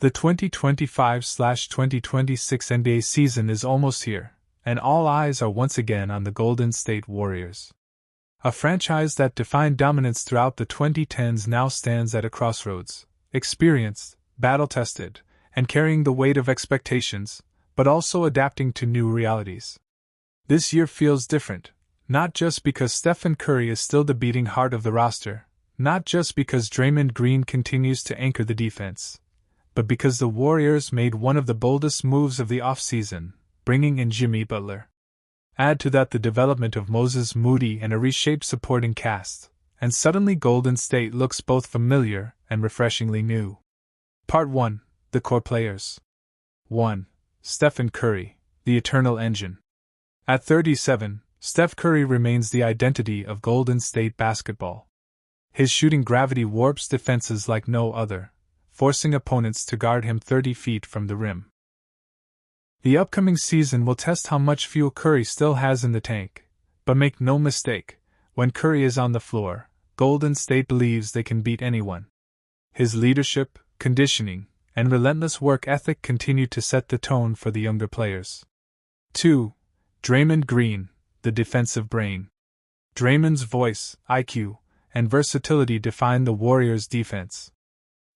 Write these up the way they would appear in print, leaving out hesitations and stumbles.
The 2025/2026 NBA season is almost here, and all eyes are once again on the Golden State Warriors. A franchise that defined dominance throughout the 2010s now stands at a crossroads, experienced, battle-tested, and carrying the weight of expectations, but also adapting to new realities. This year feels different, not just because Stephen Curry is still the beating heart of the roster, not just because Draymond Green continues to anchor the defense, but because the Warriors made one of the boldest moves of the offseason, bringing in Jimmy Butler. Add to that the development of Moses Moody and a reshaped supporting cast, and suddenly Golden State looks both familiar and refreshingly new. Part 1. The Core Players. 1. Stephen Curry, the Eternal Engine. At 37, Steph Curry remains the identity of Golden State basketball. His shooting gravity warps defenses like no other, forcing opponents to guard him 30 feet from the rim. The upcoming season will test how much fuel Curry still has in the tank, but make no mistake, when Curry is on the floor, Golden State believes they can beat anyone. His leadership, conditioning, and relentless work ethic continue to set the tone for the younger players. 2. Draymond Green, the defensive brain. Draymond's voice, IQ, and versatility define the Warriors' defense.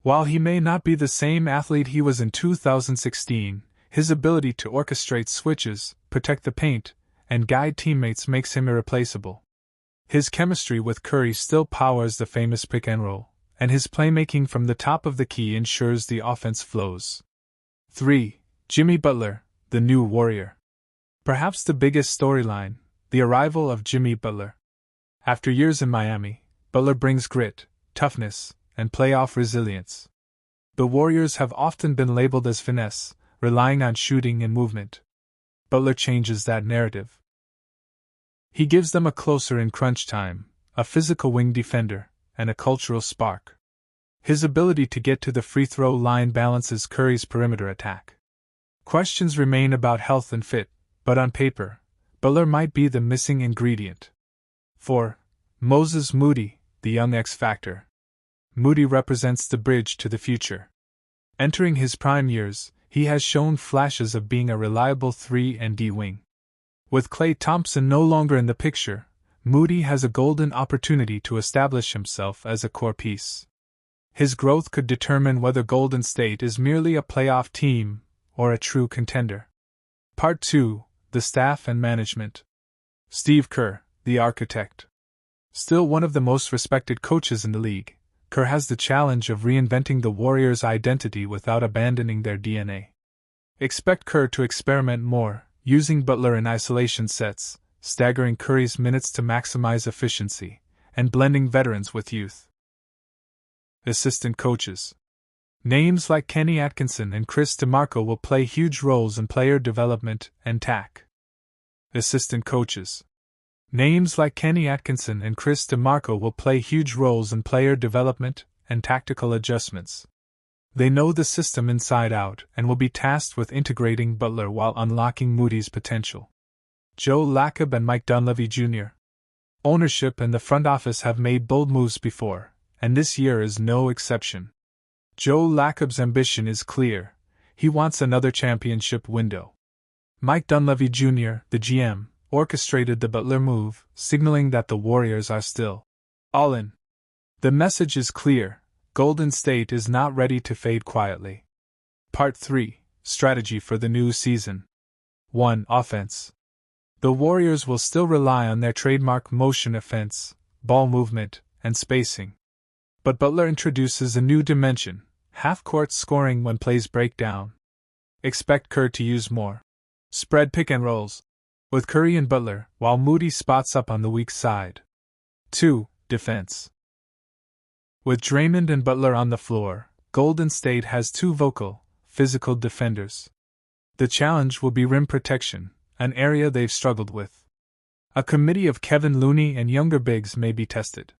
While he may not be the same athlete he was in 2016, his ability to orchestrate switches, protect the paint, and guide teammates makes him irreplaceable. His chemistry with Curry still powers the famous pick and roll, and his playmaking from the top of the key ensures the offense flows. 3. Jimmy Butler, the new Warrior. Perhaps the biggest storyline, the arrival of Jimmy Butler. After years in Miami, Butler brings grit, toughness, and playoff resilience. The Warriors have often been labeled as finesse, relying on shooting and movement. Butler changes that narrative. He gives them a closer in crunch time, a physical wing defender, and a cultural spark. His ability to get to the free throw line balances Curry's perimeter attack. Questions remain about health and fit, but on paper, Butler might be the missing ingredient. 4. Moses Moody, the young X Factor. Moody represents the bridge to the future. Entering his prime years, he has shown flashes of being a reliable 3-and-D wing. With Klay Thompson no longer in the picture, Moody has a golden opportunity to establish himself as a core piece. His growth could determine whether Golden State is merely a playoff team or a true contender. Part 2. The Staff and Management. Steve Kerr, the architect. Still one of the most respected coaches in the league, Kerr has the challenge of reinventing the Warriors' identity without abandoning their DNA. Expect Kerr to experiment more, using Butler in isolation sets, staggering Curry's minutes to maximize efficiency, and blending veterans with youth. Assistant coaches. Names like Kenny Atkinson and Chris DeMarco will play huge roles in player development and TAC. Assistant coaches. Names like Kenny Atkinson and Chris DeMarco will play huge roles in player development and tactical adjustments. They know the system inside out and will be tasked with integrating Butler while unlocking Moody's potential. Joe Lacob and Mike Dunleavy Jr. Ownership and the front office have made bold moves before, and this year is no exception. Joe Lacob's ambition is clear. He wants another championship window. Mike Dunleavy Jr., the GM, orchestrated the Butler move, signaling that the Warriors are still all in. The message is clear. Golden State is not ready to fade quietly. Part 3. Strategy for the new season. 1. Offense. The Warriors will still rely on their trademark motion offense, ball movement, and spacing. But Butler introduces a new dimension, half-court scoring when plays break down. Expect Kerr to use more spread pick and rolls with Curry and Butler, while Moody spots up on the weak side. 2. Defense. With Draymond and Butler on the floor, Golden State has two vocal, physical defenders. The challenge will be rim protection, an area they've struggled with. A committee of Kevin Looney and younger bigs may be tested.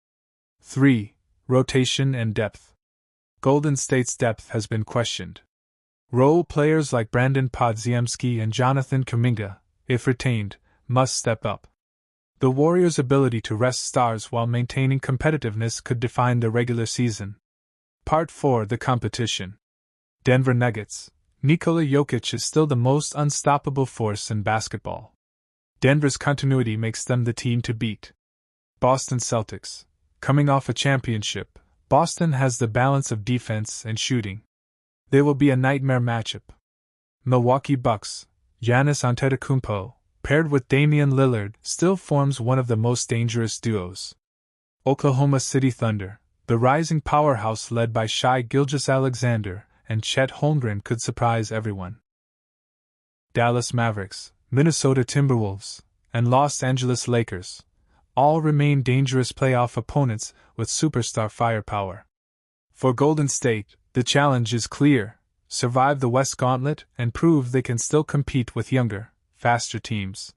3. Rotation and depth. Golden State's depth has been questioned. Role players like Brandon Podziemski and Jonathan Kuminga, if retained, must step up. The Warriors' ability to rest stars while maintaining competitiveness could define the regular season. Part 4. The competition. Denver Nuggets. Nikola Jokic is still the most unstoppable force in basketball. Denver's continuity makes them the team to beat. Boston Celtics. Coming off a championship, Boston has the balance of defense and shooting. They will be a nightmare matchup. Milwaukee Bucks. Giannis Antetokounmpo, paired with Damian Lillard, still forms one of the most dangerous duos. Oklahoma City Thunder. The rising powerhouse led by Shai Gilgeous-Alexander and Chet Holmgren could surprise everyone. Dallas Mavericks, Minnesota Timberwolves, and Los Angeles Lakers all remain dangerous playoff opponents with superstar firepower. For Golden State, the challenge is clear: survive the West Gauntlet and prove they can still compete with younger, faster teams.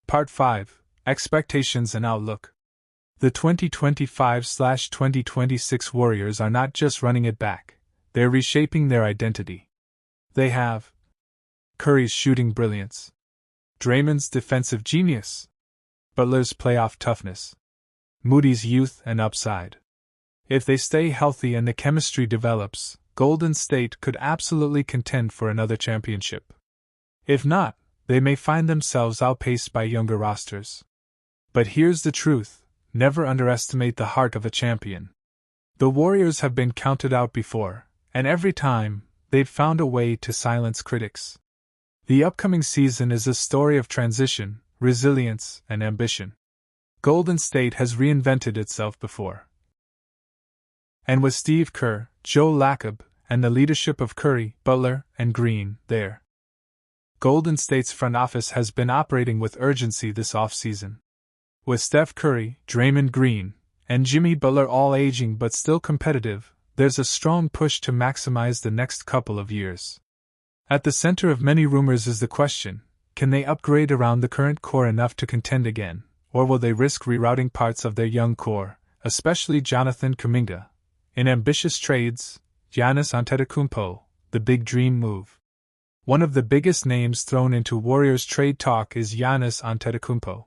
Part 5: Expectations and Outlook. The 2025/2026 Warriors are not just running it back, they're reshaping their identity. They have Curry's shooting brilliance, Draymond's defensive genius, Butler's playoff toughness, Moody's youth and upside. If they stay healthy and the chemistry develops, Golden State could absolutely contend for another championship. If not, they may find themselves outpaced by younger rosters. But here's the truth: never underestimate the heart of a champion. The Warriors have been counted out before, and every time, they've found a way to silence critics. The upcoming season is a story of transition, resilience, and ambition. Golden State has reinvented itself before. And with Steve Kerr, Joe Lacob, and the leadership of Curry, Butler, and Green there, Golden State's front office has been operating with urgency this offseason. With Steph Curry, Draymond Green, and Jimmy Butler all aging but still competitive, there's a strong push to maximize the next couple of years. At the center of many rumors is the question: can they upgrade around the current core enough to contend again, or will they risk rerouting parts of their young core, especially Jonathan Kuminga, in ambitious trades? Giannis Antetokounmpo, the big dream move. One of the biggest names thrown into Warriors trade talk is Giannis Antetokounmpo.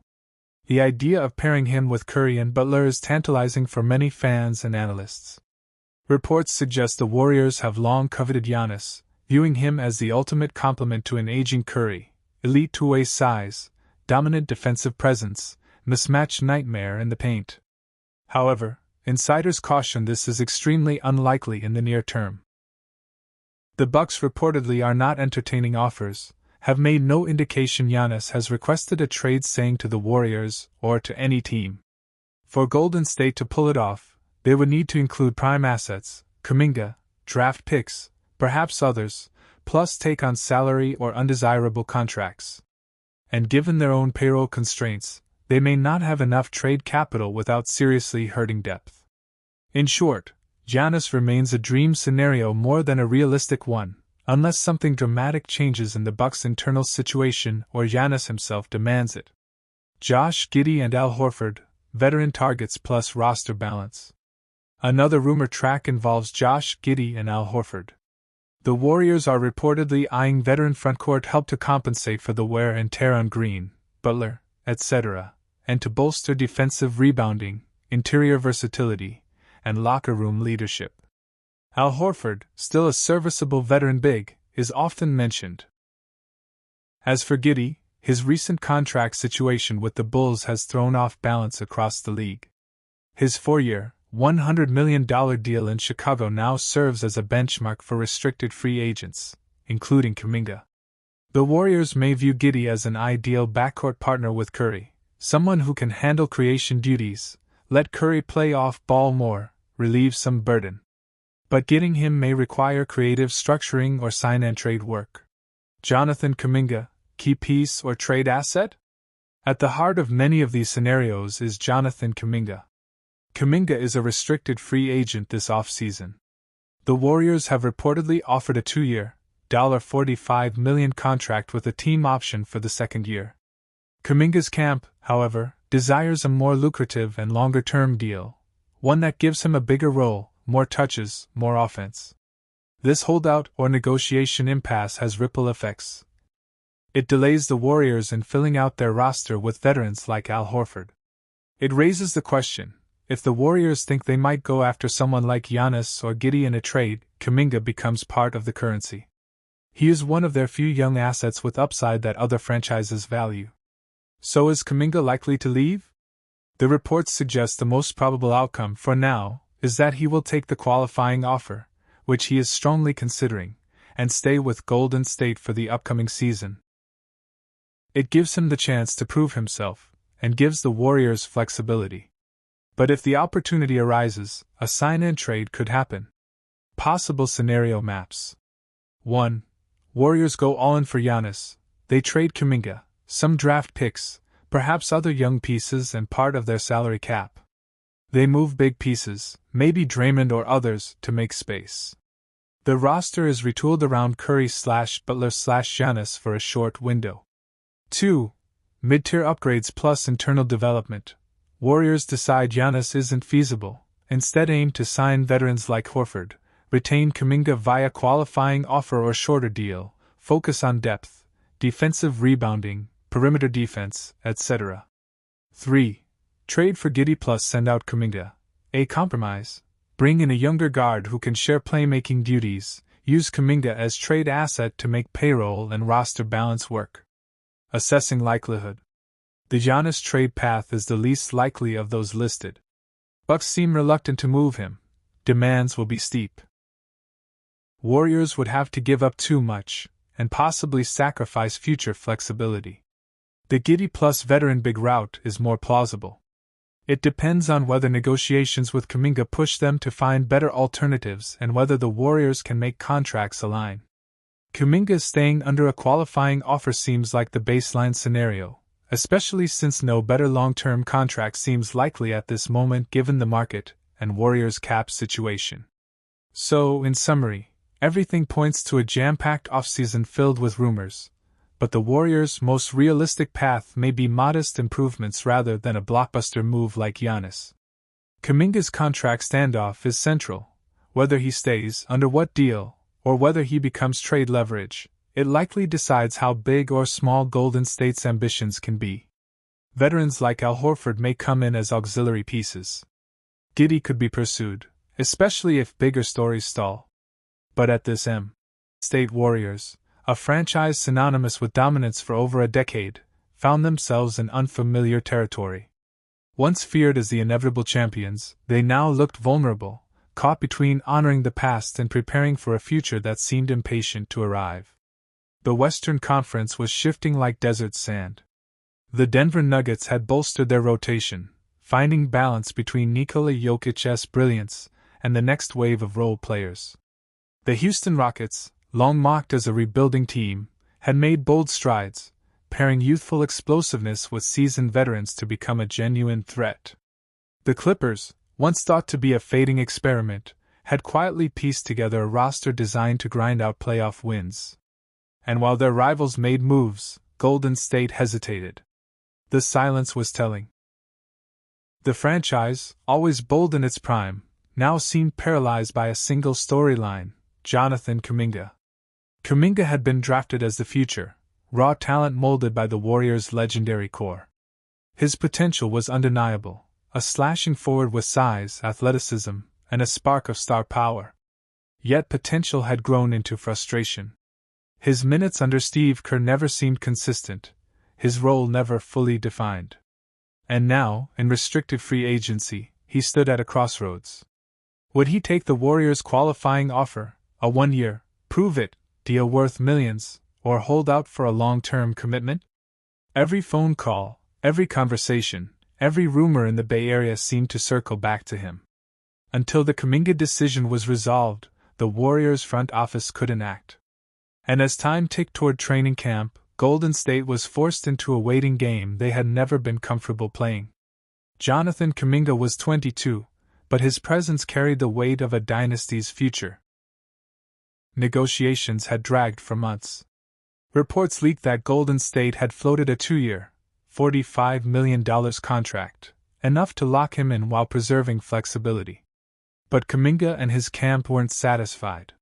The idea of pairing him with Curry and Butler is tantalizing for many fans and analysts. Reports suggest the Warriors have long coveted Giannis, viewing him as the ultimate complement to an aging Curry: elite two-way size, dominant defensive presence, mismatch nightmare in the paint. However, insiders caution this is extremely unlikely in the near term. The Bucks reportedly are not entertaining offers, have made no indication Giannis has requested a trade saying to the Warriors or to any team. For Golden State to pull it off, they would need to include prime assets, Kuminga, draft picks, perhaps others, plus take on salary or undesirable contracts. And given their own payroll constraints, they may not have enough trade capital without seriously hurting depth. In short, Giannis remains a dream scenario more than a realistic one, unless something dramatic changes in the Bucks' internal situation or Giannis himself demands it. Josh Giddey and Al Horford, veteran targets plus roster balance. Another rumor track involves Josh Giddey and Al Horford. The Warriors are reportedly eyeing veteran frontcourt help to compensate for the wear and tear on Green, Butler, etc., and to bolster defensive rebounding, interior versatility, and locker room leadership. Al Horford, still a serviceable veteran big, is often mentioned. As for Giddey, his recent contract situation with the Bulls has thrown off balance across the league. His 4-year, $100 million deal in Chicago now serves as a benchmark for restricted free agents, including Kuminga. The Warriors may view Giddey as an ideal backcourt partner with Curry, someone who can handle creation duties, let Curry play off ball more, relieve some burden. But getting him may require creative structuring or sign-and-trade work. Jonathan Kuminga, key piece or trade asset? At the heart of many of these scenarios is Jonathan Kuminga. Kuminga is a restricted free agent this offseason. The Warriors have reportedly offered a 2-year, $45 million contract with a team option for the second year. Kuminga's camp, however, desires a more lucrative and longer-term deal, one that gives him a bigger role, more touches, more offense. This holdout or negotiation impasse has ripple effects. It delays the Warriors in filling out their roster with veterans like Al Horford. It raises the question: if the Warriors think they might go after someone like Giannis or Giddey in a trade, Kuminga becomes part of the currency. He is one of their few young assets with upside that other franchises value. So is Kuminga likely to leave? The reports suggest the most probable outcome, for now, is that he will take the qualifying offer, which he is strongly considering, and stay with Golden State for the upcoming season. It gives him the chance to prove himself, and gives the Warriors flexibility. But if the opportunity arises, a sign-in trade could happen. Possible scenario maps. 1. Warriors go all-in for Giannis. They trade Kuminga, some draft picks, perhaps other young pieces and part of their salary cap. They move big pieces, maybe Draymond or others, to make space. The roster is retooled around Curry/Butler/Giannis for a short window. 2. Mid-tier upgrades plus internal development. Warriors decide Giannis isn't feasible, instead aim to sign veterans like Horford, retain Kuminga via qualifying offer or shorter deal, focus on depth, defensive rebounding, perimeter defense, etc. 3. Trade for Giddey plus send out Kuminga. A compromise. Bring in a younger guard who can share playmaking duties, use Kuminga as trade asset to make payroll and roster balance work. Assessing likelihood. The Giannis trade path is the least likely of those listed. Bucks seem reluctant to move him. Demands will be steep. Warriors would have to give up too much, and possibly sacrifice future flexibility. The Giddey plus veteran big route is more plausible. It depends on whether negotiations with Kuminga push them to find better alternatives and whether the Warriors can make contracts align. Kuminga staying under a qualifying offer seems like the baseline scenario, especially since no better long-term contract seems likely at this moment given the market and Warriors' cap situation. So, in summary, everything points to a jam-packed offseason filled with rumors, but the Warriors' most realistic path may be modest improvements rather than a blockbuster move like Giannis. Kuminga's contract standoff is central. Whether he stays, under what deal, or whether he becomes trade leverage, it likely decides how big or small Golden State's ambitions can be. Veterans like Al Horford may come in as auxiliary pieces. Giddey could be pursued, especially if bigger stories stall. But at this State Warriors, a franchise synonymous with dominance for over a decade, found themselves in unfamiliar territory. Once feared as the inevitable champions, they now looked vulnerable, caught between honoring the past and preparing for a future that seemed impatient to arrive. The Western Conference was shifting like desert sand. The Denver Nuggets had bolstered their rotation, finding balance between Nikola Jokic's brilliance and the next wave of role players. The Houston Rockets, long mocked as a rebuilding team, had made bold strides, pairing youthful explosiveness with seasoned veterans to become a genuine threat. The Clippers, once thought to be a fading experiment, had quietly pieced together a roster designed to grind out playoff wins. And while their rivals made moves, Golden State hesitated. The silence was telling. The franchise, always bold in its prime, now seemed paralyzed by a single storyline: Jonathan Kuminga. Kuminga had been drafted as the future, raw talent molded by the Warriors' legendary core. His potential was undeniable, a slashing forward with size, athleticism, and a spark of star power. Yet potential had grown into frustration. His minutes under Steve Kerr never seemed consistent, his role never fully defined. And now, in restricted free agency, he stood at a crossroads. Would he take the Warriors' qualifying offer, a one-year, prove-it deal worth millions, or hold out for a long-term commitment? Every phone call, every conversation, every rumor in the Bay Area seemed to circle back to him. Until the Kuminga decision was resolved, the Warriors' front office couldn't act. And as time ticked toward training camp, Golden State was forced into a waiting game they had never been comfortable playing. Jonathan Kuminga was 22, but his presence carried the weight of a dynasty's future. Negotiations had dragged for months. Reports leaked that Golden State had floated a 2-year, $45 million contract, enough to lock him in while preserving flexibility. But Kuminga and his camp weren't satisfied.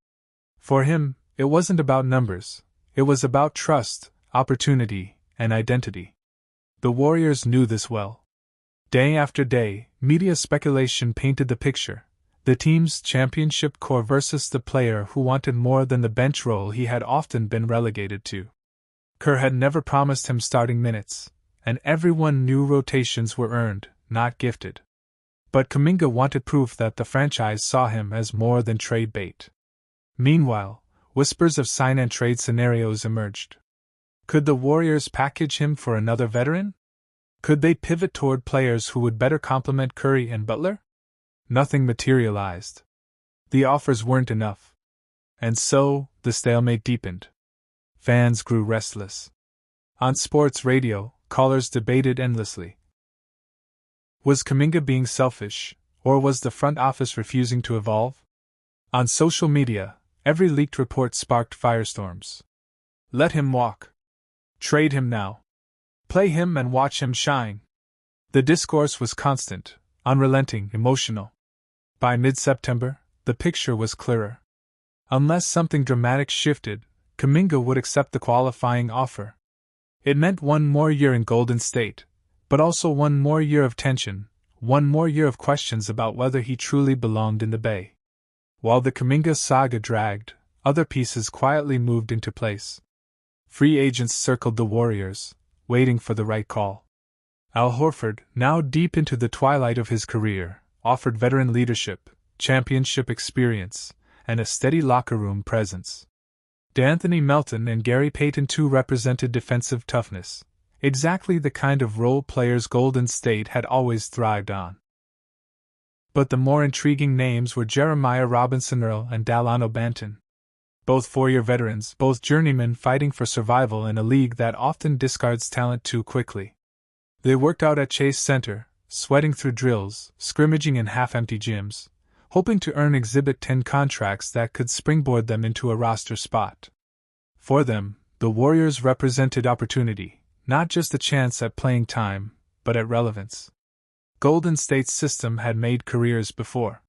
For him, it wasn't about numbers, it was about trust, opportunity, and identity. The Warriors knew this well. Day after day, media speculation painted the picture: the team's championship core versus the player who wanted more than the bench role he had often been relegated to. Kerr had never promised him starting minutes, and everyone knew rotations were earned, not gifted. But Kuminga wanted proof that the franchise saw him as more than trade bait. Meanwhile, whispers of sign-and-trade scenarios emerged. Could the Warriors package him for another veteran? Could they pivot toward players who would better complement Curry and Butler? Nothing materialized. The offers weren't enough. And so, the stalemate deepened. Fans grew restless. On sports radio, callers debated endlessly. Was Kuminga being selfish, or was the front office refusing to evolve? On social media, every leaked report sparked firestorms. Let him walk. Trade him now. Play him and watch him shine. The discourse was constant, unrelenting, emotional. By mid-September, the picture was clearer. Unless something dramatic shifted, Kuminga would accept the qualifying offer. It meant one more year in Golden State, but also one more year of tension, one more year of questions about whether he truly belonged in the Bay. While the Kuminga saga dragged, other pieces quietly moved into place. Free agents circled the Warriors, waiting for the right call. Al Horford, now deep into the twilight of his career, offered veteran leadership, championship experience, and a steady locker room presence. D'Anthony Melton and Gary Payton too represented defensive toughness, exactly the kind of role players Golden State had always thrived on. But the more intriguing names were Jeremiah Robinson Earl and Dalano Banton. Both four-year veterans, both journeymen fighting for survival in a league that often discards talent too quickly. They worked out at Chase Center, sweating through drills, scrimmaging in half-empty gyms, hoping to earn Exhibit 10 contracts that could springboard them into a roster spot. For them, the Warriors represented opportunity, not just a chance at playing time, but at relevance. Golden State's system had made careers before.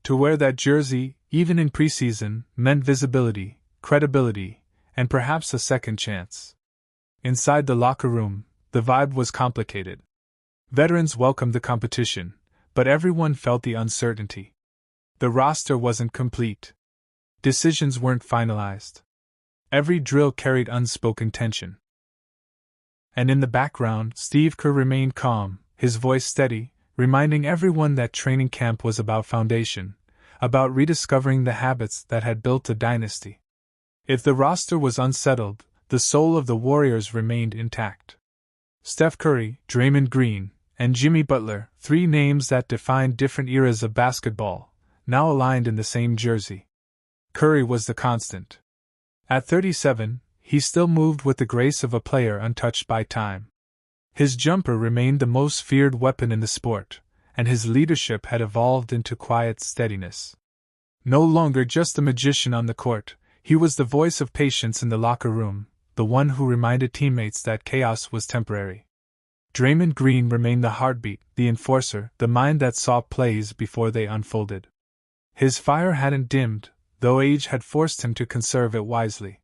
To wear that jersey, even in preseason, meant visibility, credibility, and perhaps a second chance. Inside the locker room, the vibe was complicated. Veterans welcomed the competition, but everyone felt the uncertainty. The roster wasn't complete. Decisions weren't finalized. Every drill carried unspoken tension. And in the background, Steve Kerr remained calm, his voice steady, reminding everyone that training camp was about foundation, about rediscovering the habits that had built a dynasty. If the roster was unsettled, the soul of the Warriors remained intact. Steph Curry, Draymond Green, and Jimmy Butler, three names that defined different eras of basketball, now aligned in the same jersey. Curry was the constant. At 37, he still moved with the grace of a player untouched by time. His jumper remained the most feared weapon in the sport, and his leadership had evolved into quiet steadiness. No longer just a magician on the court, he was the voice of patience in the locker room, the one who reminded teammates that chaos was temporary. Draymond Green remained the heartbeat, the enforcer, the mind that saw plays before they unfolded. His fire hadn't dimmed, though age had forced him to conserve it wisely.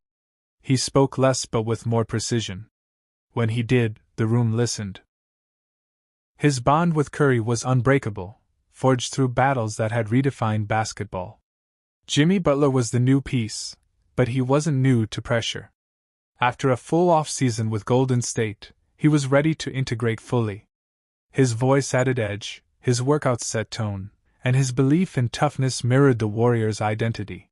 He spoke less but with more precision. When he did, the room listened. His bond with Curry was unbreakable, forged through battles that had redefined basketball. Jimmy Butler was the new piece, but he wasn't new to pressure. After a full off-season with Golden State, he was ready to integrate fully. His voice added edge, his workouts set tone, and his belief in toughness mirrored the Warriors' identity.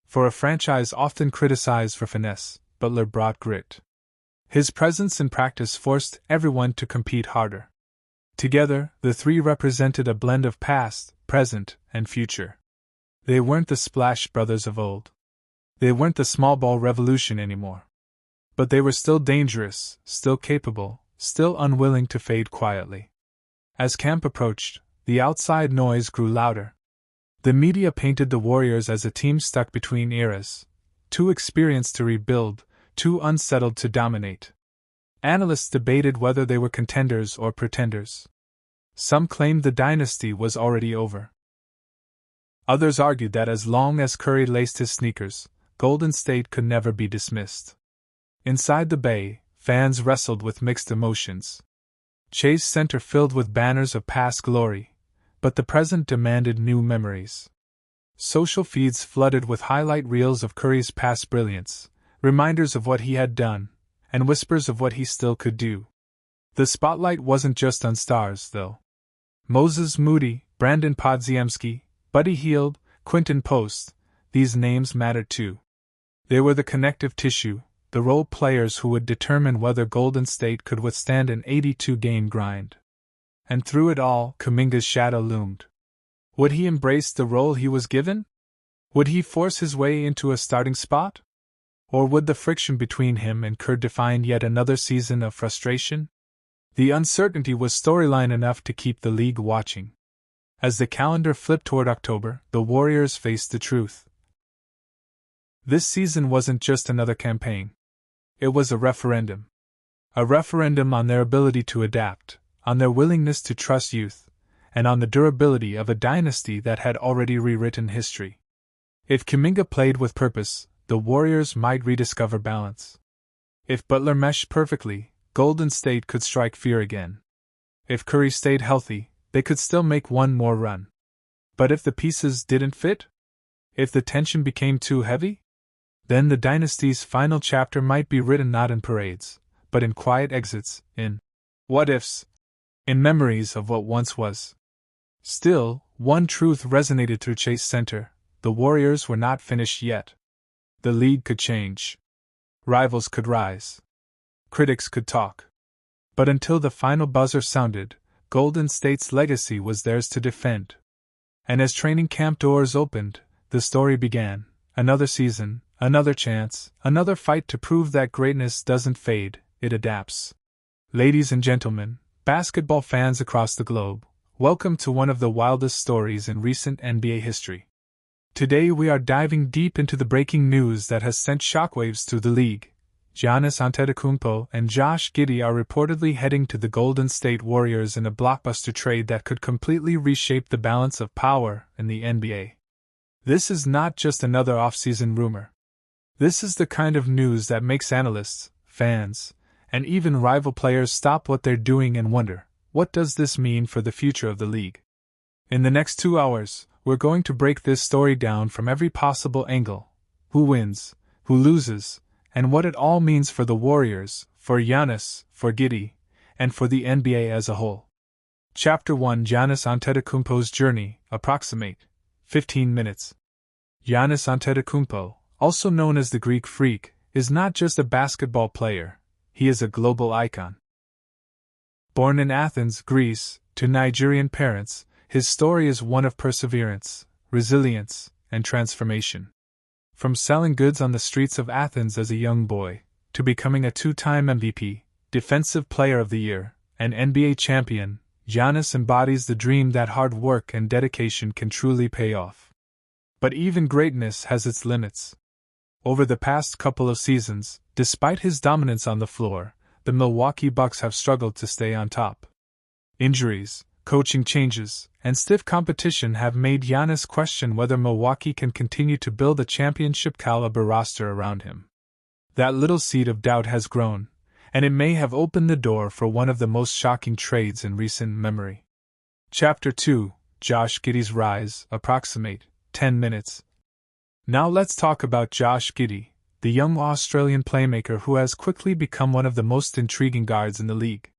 For a franchise often criticized for finesse, Butler brought grit. His presence in practice forced everyone to compete harder. Together, the three represented a blend of past, present, and future. They weren't the Splash Brothers of old. They weren't the small ball revolution anymore. But they were still dangerous, still capable, still unwilling to fade quietly. As camp approached, the outside noise grew louder. The media painted the Warriors as a team stuck between eras, too experienced to rebuild, too unsettled to dominate. Analysts debated whether they were contenders or pretenders. Some claimed the dynasty was already over. Others argued that as long as Curry laced his sneakers, Golden State could never be dismissed. Inside the Bay, fans wrestled with mixed emotions. Chase Center filled with banners of past glory, but the present demanded new memories. Social feeds flooded with highlight reels of Curry's past brilliance, reminders of what he had done, and whispers of what he still could do. The spotlight wasn't just on stars, though. Moses Moody, Brandon Podziemski, Buddy Hield, Quinton Post, these names mattered too. They were the connective tissue, the role players who would determine whether Golden State could withstand an 82-game grind. And through it all, Kuminga's shadow loomed. Would he embrace the role he was given? Would he force his way into a starting spot? Or would the friction between him and Kerr define yet another season of frustration? The uncertainty was storyline enough to keep the league watching. As the calendar flipped toward October, the Warriors faced the truth. This season wasn't just another campaign. It was a referendum. A referendum on their ability to adapt, on their willingness to trust youth, and on the durability of a dynasty that had already rewritten history. If Kuminga played with purpose, the Warriors might rediscover balance. If Butler meshed perfectly, Golden State could strike fear again. If Curry stayed healthy, they could still make one more run. But if the pieces didn't fit? If the tension became too heavy? Then the dynasty's final chapter might be written not in parades, but in quiet exits, in what-ifs, in memories of what once was. Still, one truth resonated through Chase Center: the Warriors were not finished yet. The league could change. Rivals could rise. Critics could talk. But until the final buzzer sounded, Golden State's legacy was theirs to defend. And as training camp doors opened, the story began. Another season, another chance, another fight to prove that greatness doesn't fade, it adapts. Ladies and gentlemen, basketball fans across the globe, welcome to one of the wildest stories in recent NBA history. Today we are diving deep into the breaking news that has sent shockwaves through the league. Giannis Antetokounmpo and Josh Giddey are reportedly heading to the Golden State Warriors in a blockbuster trade that could completely reshape the balance of power in the NBA. This is not just another off-season rumor. This is the kind of news that makes analysts, fans, and even rival players stop what they're doing and wonder, what does this mean for the future of the league? In the next 2 hours, we're going to break this story down from every possible angle: who wins, who loses, and what it all means for the Warriors, for Giannis, for Giddey, and for the NBA as a whole. Chapter 1: Giannis Antetokounmpo's Journey, approximate 15 minutes. Giannis Antetokounmpo, also known as the Greek Freak, is not just a basketball player, he is a global icon. Born in Athens, Greece, to Nigerian parents, his story is one of perseverance, resilience, and transformation. From selling goods on the streets of Athens as a young boy, to becoming a 2-time MVP, Defensive Player of the Year, and NBA champion, Giannis embodies the dream that hard work and dedication can truly pay off. But even greatness has its limits. Over the past couple of seasons, despite his dominance on the floor, the Milwaukee Bucks have struggled to stay on top. Injuries, coaching changes, and stiff competition have made Giannis question whether Milwaukee can continue to build a championship-caliber roster around him. That little seed of doubt has grown, and it may have opened the door for one of the most shocking trades in recent memory. Chapter 2: Josh Giddey's Rise, approximate 10 minutes. Now let's talk about Josh Giddey, the young Australian playmaker who has quickly become one of the most intriguing guards in the league.